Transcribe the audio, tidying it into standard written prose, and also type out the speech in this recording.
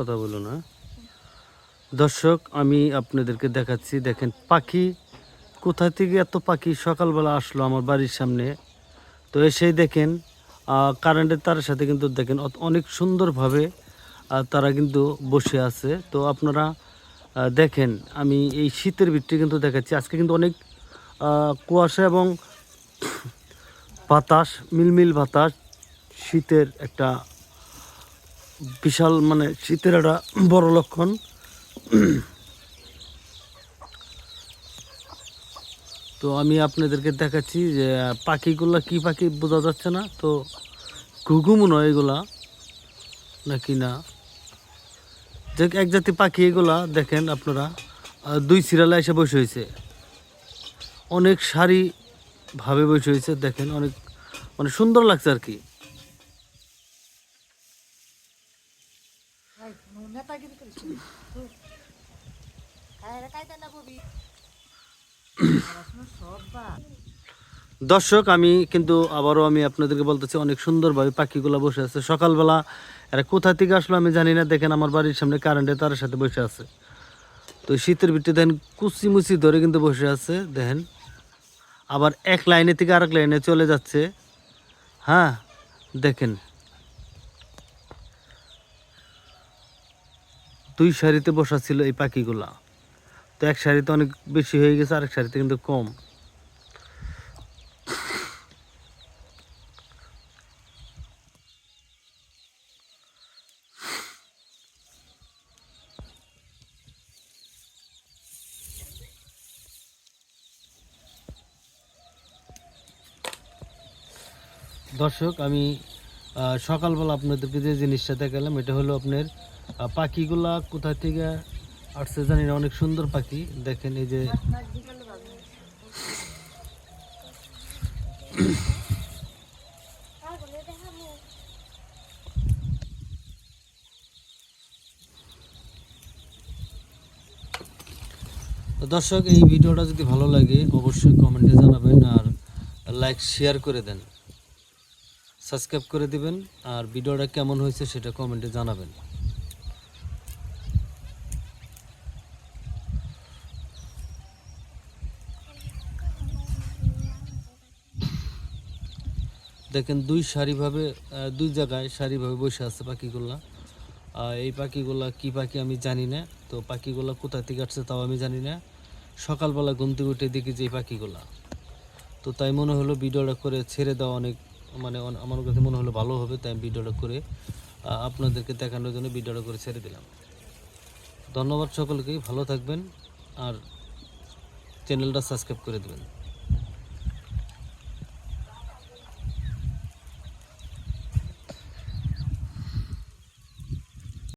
কথা বলো না। দর্শক, আমি আপনাদেরকে দেখাচ্ছি, দেখেন পাখি কোথা থেকে এত পাখি সকালবেলা আসলো আমার বাড়ির সামনে। তো এসেই দেখেন কারেন্টের তারের সাথে কিন্তু দেখেন অনেক সুন্দরভাবে তারা কিন্তু বসে আছে। তো আপনারা দেখেন, আমি এই শীতের ভিতরে কিন্তু দেখাচ্ছি, আজকে কিন্তু অনেক কুয়াশা এবং বাতাস, মিলমিল বাতাস, শীতের একটা বিশাল, মানে শীতের একটা বড় লক্ষণ। তো আমি আপনাদেরকে দেখাচ্ছি যে পাখিগুলা কি পাখি বোঝা যাচ্ছে না, তো ঘুঘু মনে হয় এগুলা নাকি না, যে এক জাতি পাখি এগুলা। দেখেন আপনারা দুই সিরিয়ালে এসে বসে হয়েছে, অনেক সারি ভাবে বসে হয়েছে, দেখেন অনেক মানে সুন্দর লাগছে আর কি। দর্শক, আমি কিন্তু আবারও আমি আপনাদেরকে বলতেছি, অনেক সুন্দরভাবে পাখিগুলো বসে আছে সকালবেলা। এরা কোথা থেকে আসলো আমি জানি না। দেখেন আমার বাড়ির সামনে কারেন্টে তার সাথে বসে আছে। তো শীতের ভিতরে দেখেন কুচি মুচি ধরে কিন্তু বসে আছে, দেখেন আবার এক লাইনে থেকে আরেক লাইনে চলে যাচ্ছে। হ্যাঁ, দেখেন দুই সারিতে বসা ছিল এই পাখিগুলা। তো এক সারিতে অনেক বেশি হয়ে গেছে, আরেক সারিতে কিন্তু কম। দর্শক, আমি সকালবেলা আপনাদেরকে যে জিনিসটা দেখালাম, এটা হলো আপনার পাখিগুলা কোথা থেকে আসছে জানি না, অনেক সুন্দর পাখি। দেখেন এই যে দর্শক, এই ভিডিওটা যদি ভালো লাগে অবশ্যই কমেন্টে জানাবেন, আর লাইক শেয়ার করে দেন, সাবস্ক্রাইব করে দিবেন, আর ভিডিওটা কেমন হয়েছে সেটা কমেন্টে জানাবেন। দেখেন দুই সারিভাবে দুই জায়গায় সারিভাবে বসে আছে পাখিগুলা। এই পাখিগুলা কি পাখি আমি জানি না। তো পাখিগুলা কোথা থেকে আসছে তাও আমি জানি না। সকালবেলা ঘুম থেকে উঠে দেখি যে এই পাখিগুলা, তো তাই মনে হলো ভিডিওটা করে ছেড়ে দেওয়া অনেক, মানে আমার কাছে মনে হলো ভালো হবে, তাই আমি ভিডিওটা করে আপনাদেরকে দেখানোর জন্য ভিডিওটা করে ছেড়ে দিলাম। ধন্যবাদ সকলকেই, ভালো থাকবেন আর চ্যানেলটা সাবস্ক্রাইব করে দেবেন।